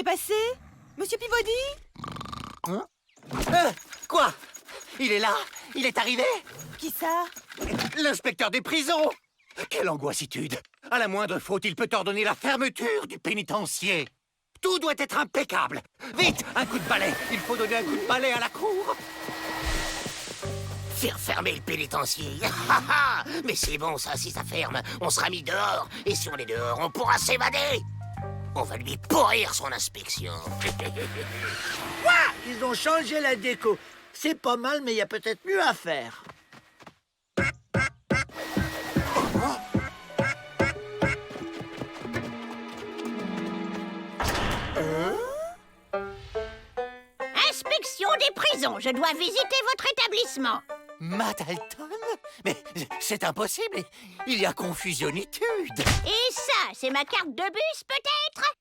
s'est passé? Monsieur Peabody? Hein? Quoi? Il est là? Il est arrivé? Qui ça? L'inspecteur des prisons! Quelle angoissitude! À la moindre faute, il peut ordonner la fermeture du pénitencier. Tout doit être impeccable. Vite, un coup de balai. Il faut donner un coup de balai à la cour. Faire fermer le pénitencier. Mais c'est bon ça, si ça ferme, on sera mis dehors. Et si on est dehors, on pourra s'évader. On va lui pourrir son inspection. Quoi? Ils ont changé la déco. C'est pas mal, mais il y a peut-être mieux à faire. Inspection des prisons. Je dois visiter votre établissement. Matt Alton? Mais c'est impossible. Il y a confusionnitude. Et ça, c'est ma carte de bus, peut-être?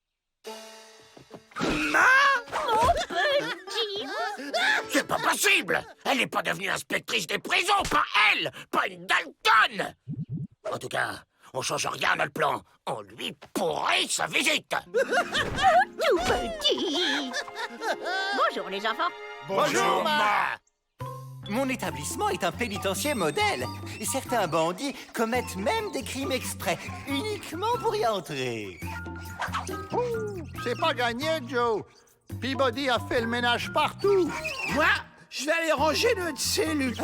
Mon petit. C'est pas possible. Elle n'est pas devenue inspectrice des prisons, pas elle, pas une Dalton. En tout cas, on change rien à notre plan. On lui pourrit sa visite. Tout petit. Bonjour, les enfants. Bonjour, Ma. Mon établissement est un pénitencier modèle. Et certains bandits commettent même des crimes exprès, uniquement pour y entrer. C'est pas gagné, Joe. Peabody a fait le ménage partout. Moi, je vais aller ranger notre cellule.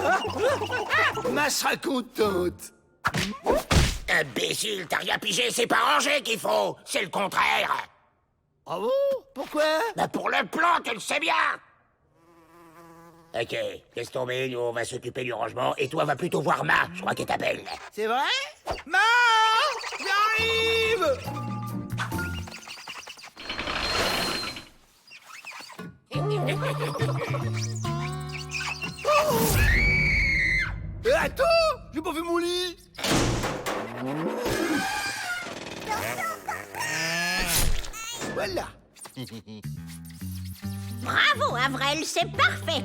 Ma sera contente. Imbécile, t'as rien pigé, c'est pas rangé qu'il faut. C'est le contraire. Ah bon? Pourquoi? Bah pour le plan, tu le sais bien. Ok, laisse tomber, nous on va s'occuper du rangement et toi va plutôt voir Ma, je crois qu'elle t'appelle. C'est vrai? Ma! J'arrive! Attends! J'ai pas fait mon lit! Voilà! Bravo, Avril, c'est parfait.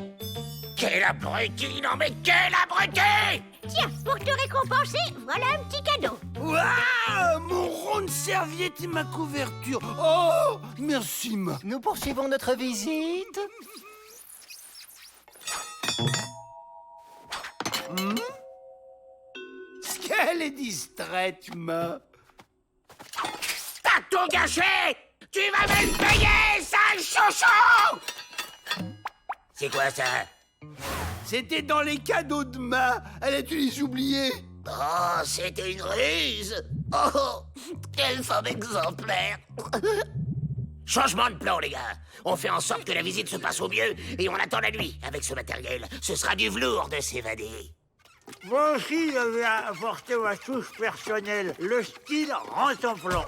Quel abruti, non mais quel abruti! Tiens, pour te récompenser, voilà un petit cadeau. Waouh! Mon rond de serviette et ma couverture! Oh! Merci, Ma! Nous poursuivons notre visite. Qu'elle est distraite, Ma! T'as tout gâché! Tu vas me le payer, sale chouchou! C'est quoi ça? C'était dans les cadeaux de Ma! Elle a dû les oublier! Oh, c'était une ruse! Oh, quelle femme exemplaire! Changement de plan, les gars! On fait en sorte que la visite se passe au mieux et on attend la nuit. Avec ce matériel, ce sera du velours de s'évader. Moi aussi, j'avais apporté ma touche personnelle. Le style rend son plan.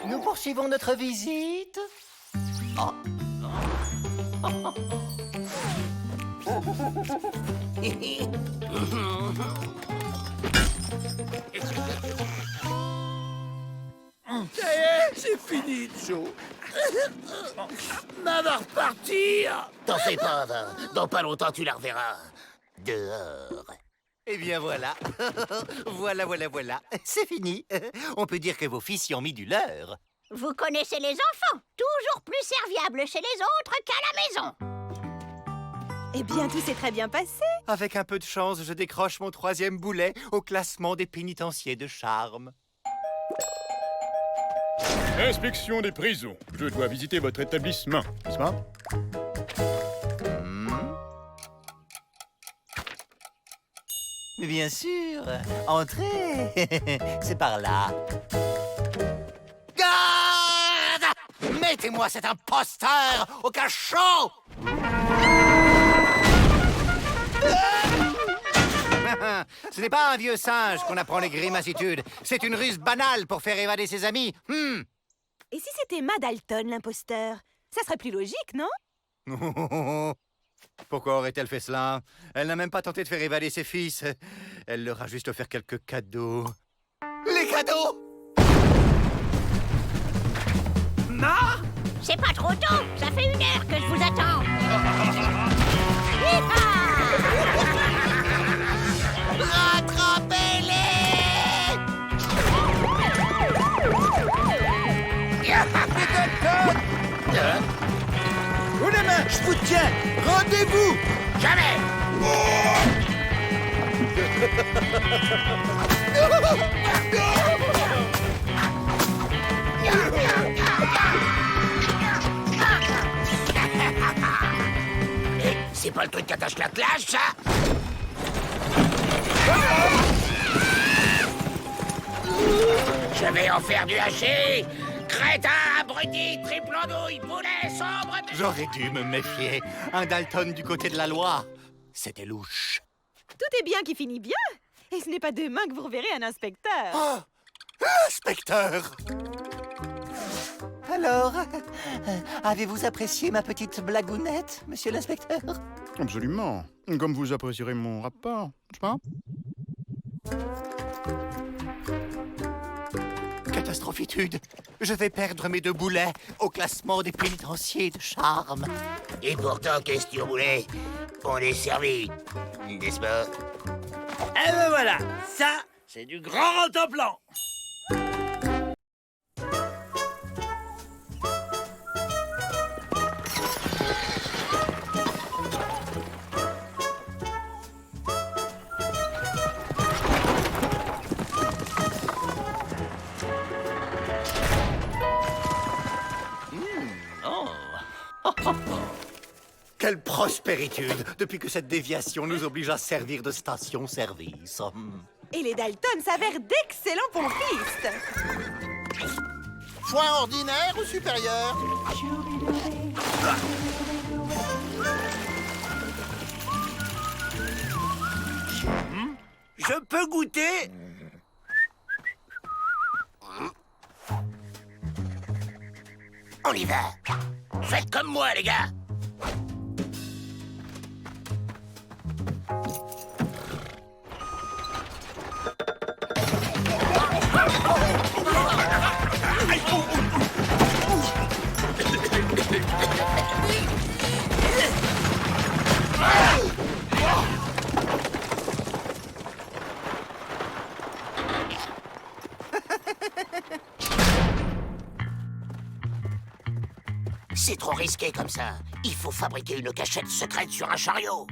Nous poursuivons notre visite. Oh. Ça y est, c'est fini, Joe. Ma va repartir. T'en fais pas, va. Dans pas longtemps, tu la reverras. Dehors. Eh bien voilà. Voilà. C'est fini. On peut dire que vos fils y ont mis du leur. Vous connaissez les enfants, toujours plus serviables chez les autres qu'à la maison. Eh bien, tout s'est très bien passé. Avec un peu de chance, je décroche mon 3e boulet au classement des pénitenciers de charme. Inspection des prisons. Je dois visiter votre établissement, n'est-ce pas? Mais bien sûr. Entrez. C'est par là. Garde! Mettez-moi cet imposteur au cachot! Ce n'est pas un vieux singe qu'on apprend les grimacitudes. C'est une ruse banale pour faire évader ses amis. Et si c'était Ma Dalton, l'imposteur? Ça serait plus logique, non? Pourquoi aurait-elle fait cela? Elle n'a même pas tenté de faire évader ses fils. Elle leur a juste offert quelques cadeaux. Les cadeaux? Ma, C'est pas trop tôt. Ça fait 1 heure que je vous attends. Hi-ha! Rattrapez-les! Oh les mains, je vous tiens. Rendez-vous. Jamais! Et c'est pas le truc qui attache la classe, ça? Je vais en faire du haché! Crétin, abruti, triple andouille, boulet, sombre... J'aurais dû me méfier. Un Dalton du côté de la loi. C'était louche. Tout est bien qui finit bien. Et ce n'est pas demain que vous reverrez un inspecteur. Oh, inspecteur! Alors, avez-vous apprécié ma petite blagounette, monsieur l'inspecteur? Absolument. Comme vous apprécierez mon rapport, n'est-ce pas? Catastrophitude. Je vais perdre mes 2 boulets au classement des pénitenciers de charme. Et pourtant, question boulet, on est servi, n'est-ce pas? Eh ben voilà, ça, c'est du grand rentemplant. Quelle prospéritude, depuis que cette déviation nous oblige à servir de station-service. Et les Dalton s'avèrent d'excellents pompistes. Foin ordinaire ou supérieur? Je peux goûter? On y va. Faites comme moi, les gars. C'est trop risqué comme ça. Il faut fabriquer une cachette secrète sur un chariot.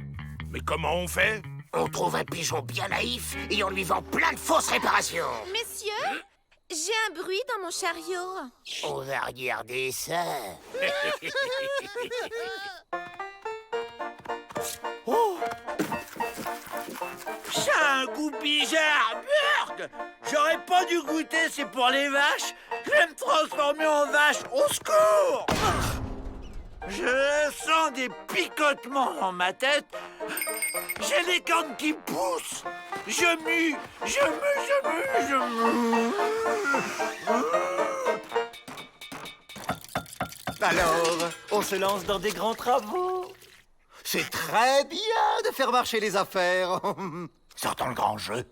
Mais comment on fait? On trouve un pigeon bien naïf et on lui vend plein de fausses réparations. Messieurs, j'ai un bruit dans mon chariot. On va regarder ça. Oh! Ça a un goût bizarre, burk! J'aurais pas dû goûter, c'est pour les vaches. Je vais me transformer en vache, au secours! Je sens des picotements dans ma tête. J'ai les cornes qui poussent. Je mue. Alors, on se lance dans des grands travaux. C'est très bien de faire marcher les affaires. Sortons le grand jeu.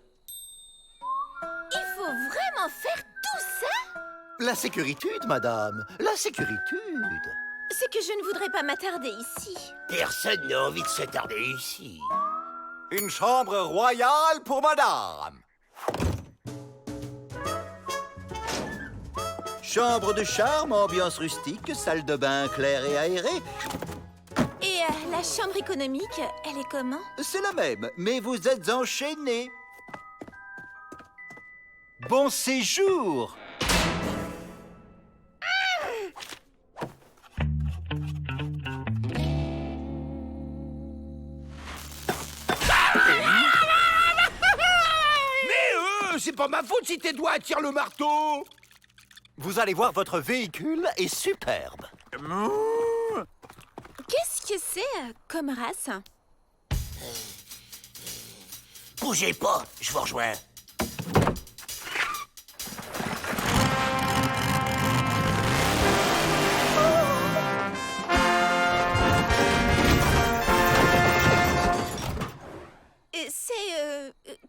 Il faut vraiment faire tout ça? La sécuritude, madame. La sécuritude. C'est que je ne voudrais pas m'attarder ici. Personne n'a envie de s'attarder ici. Une chambre royale pour madame. Chambre de charme, ambiance rustique, salle de bain claire et aérée. Et la chambre économique, elle est comment? C'est la même, mais vous êtes enchaînés. Bon séjour. C'est pas ma faute si tes doigts attirent le marteau. Vous allez voir, votre véhicule est superbe. Qu'est-ce que c'est comme race? Bougez pas, je vous rejoins.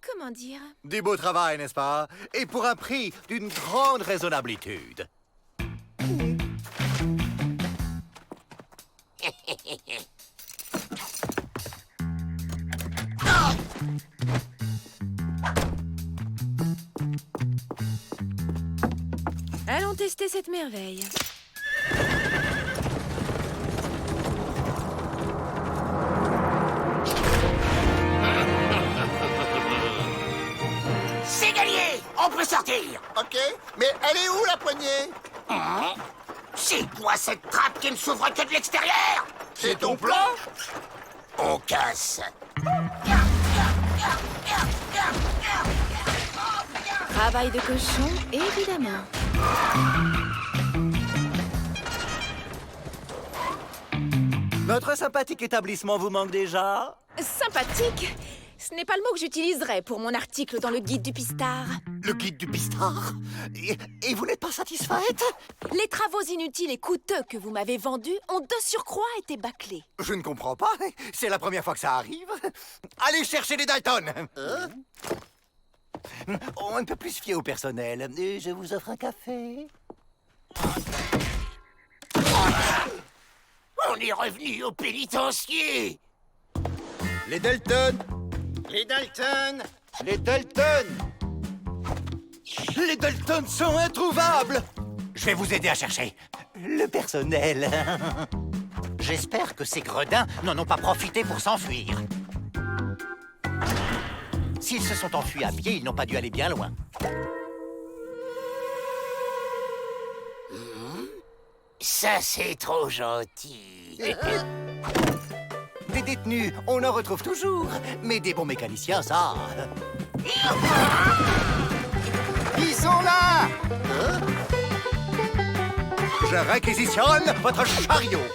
Comment dire? Du beau travail, n'est-ce pas? Et pour un prix d'une grande raisonnabilité. c'est cette merveille? C'est gagné! On peut sortir! OK, mais elle est où, la poignée? Hein? C'est quoi cette trappe qui ne s'ouvre que de l'extérieur? C'est ton plan? On casse. Travail de cochon, évidemment. Notre sympathique établissement vous manque déjà? Sympathique? Ce n'est pas le mot que j'utiliserais pour mon article dans le guide du Pistard. Le guide du Pistard? Et vous n'êtes pas satisfaite? Les travaux inutiles et coûteux que vous m'avez vendus ont de surcroît été bâclés. Je ne comprends pas. C'est la première fois que ça arrive. Allez chercher les Dalton. On ne peut plus se fier au personnel. Je vous offre un café. On est revenu au pénitencier. Les Dalton! Les Dalton! Les Dalton! Les Dalton sont introuvables. Je vais vous aider à chercher. Le personnel. J'espère que ces gredins n'en ont pas profité pour s'enfuir. S'ils se sont enfuis à pied, ils n'ont pas dû aller bien loin. Ça, c'est trop gentil. Des détenus, on en retrouve toujours. Mais des bons mécaniciens, ça... Ils sont là! Je réquisitionne votre chariot.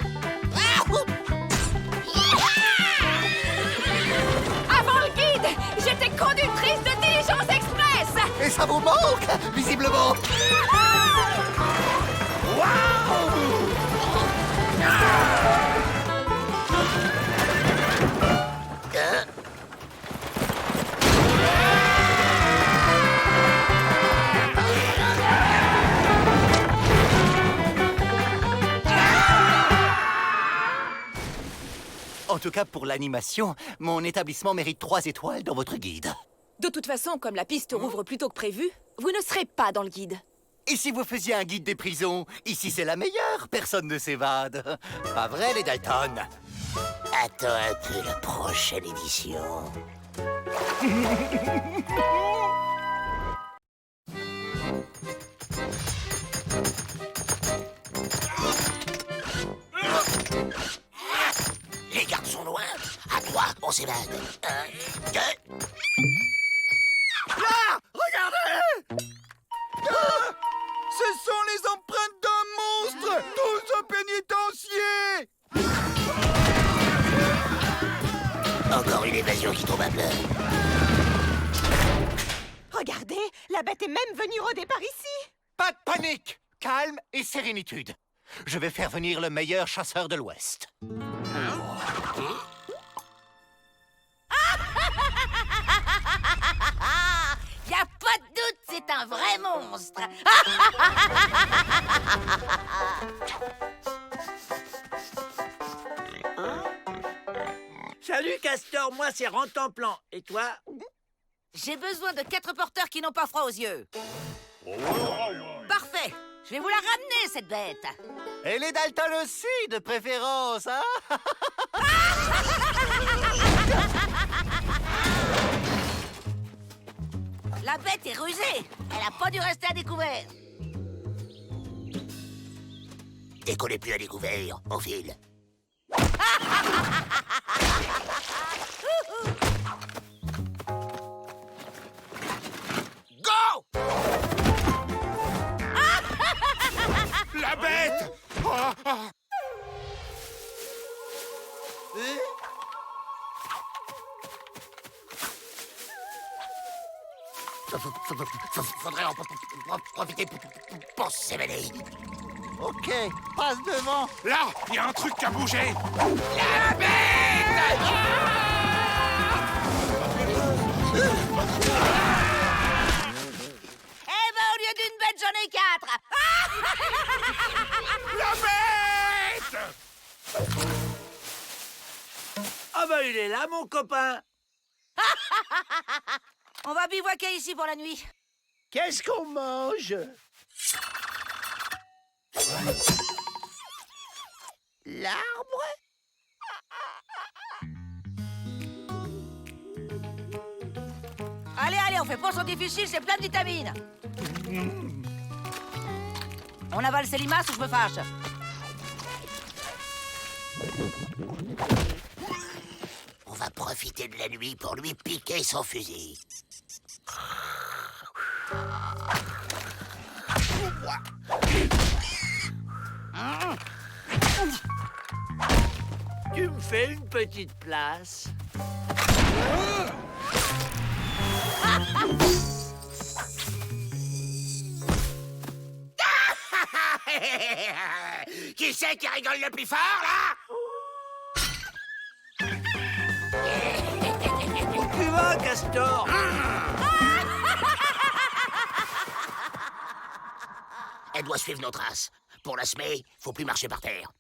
Avant le guide, j'étais conductrice de diligence express. Et ça vous manque, visiblement. En tout cas, pour l'animation, mon établissement mérite 3 étoiles dans votre guide. De toute façon, comme la piste rouvre plus tôt que prévu, vous ne serez pas dans le guide. Et si vous faisiez un guide des prisons? Ici, c'est la meilleure, personne ne s'évade. Pas vrai, les Dalton? Attends un peu la prochaine édition. Les gardes sont loin. À 3, on s'évade. 1, 2... Là! Regardez! Ah! Ce sont les empreintes d'un monstre! Tous au pénitencier! Encore une évasion qui tombe à plat. Regardez, la bête est même venue rôder par ici. Pas de panique! Calme et sérénitude. Je vais faire venir le meilleur chasseur de l'Ouest. Y a pas de doute, c'est un vrai monstre. Salut, Castor, moi, c'est Rantanplan. Et toi? J'ai besoin de 4 porteurs qui n'ont pas froid aux yeux. Parfait. Je vais vous la ramener, cette bête. Et les Dalton aussi, de préférence, hein? La bête est rusée. Elle a pas dû rester à découvert. Dès qu'on n'est plus à découvert, on file. Go! La bête! Faudrait en profiter pour s'évader. OK, passe devant. Là, il y a un truc qui a bougé! La bête! Eh ben, au lieu d'une bête, j'en ai 4. La bête! Ah bah, il est là, mon copain. On va bivouaquer ici pour la nuit. Qu'est-ce qu'on mange? L'arbre? Allez, allez, on fait pas son difficile, c'est plein de vitamines. On avale ces limaces ou je me fâche. On va profiter de la nuit pour lui piquer son fusil. Tu me fais une petite place. Qui c'est qui rigole le plus fort, là? Où tu vas, Castor? Elle doit suivre nos traces. Pour la semer, faut plus marcher par terre.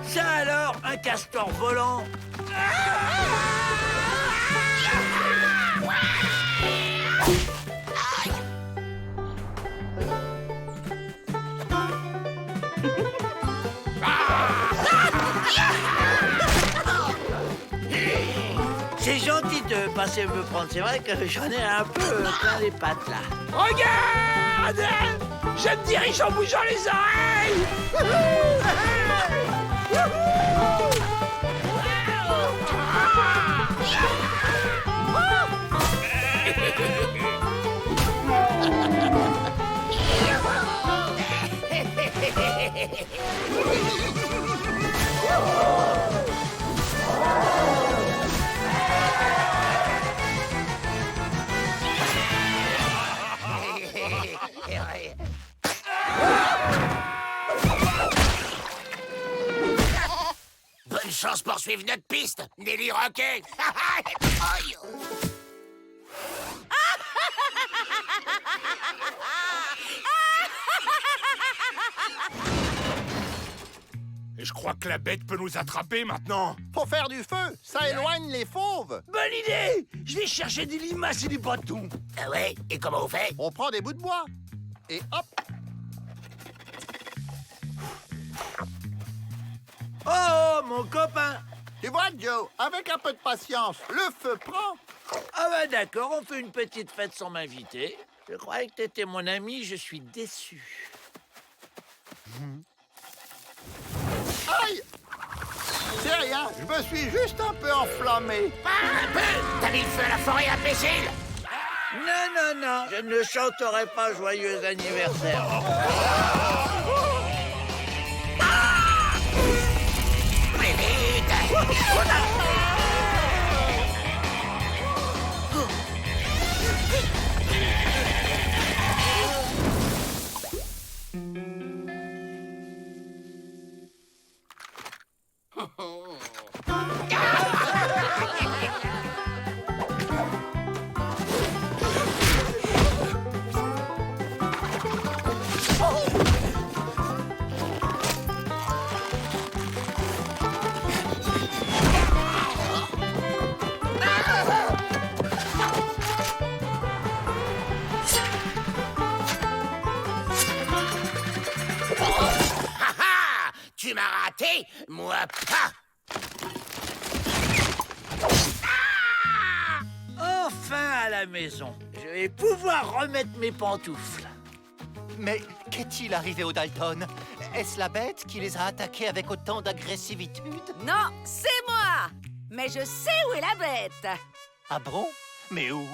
Ça alors, un castor volant? C'est gentil de passer me prendre. C'est vrai que j'en ai un peu plein les pattes, là. Regarde! Je me dirige en bougeant les oreilles! Bonne chance pour suivre notre piste, Nelly Roquet. Aïe. Et je crois que la bête peut nous attraper maintenant. Faut faire du feu, ça éloigne les fauves. Bonne idée! Je vais chercher des limaces et des bâtons. Ah ouais? Et comment on fait? On prend des bouts de bois. Et hop, Oh, mon copain! tu vois, Joe, avec un peu de patience, le feu prend. Ah bah d'accord, on fait une petite fête sans m'inviter. Je croyais que t'étais mon ami, je suis déçu. Aïe! C'est rien, je me suis juste un peu enflammé. Pas un peu! T'as mis le feu à la forêt, imbécile! Non, non, non, je ne chanterai pas joyeux anniversaire. Plus vite! Tu m'as raté, moi pas! Enfin à la maison. Je vais pouvoir remettre mes pantoufles. Mais qu'est-il arrivé aux Dalton? Est-ce la bête qui les a attaqués avec autant d'agressivité? Non, c'est moi. Mais je sais où est la bête. Ah bon? Mais où?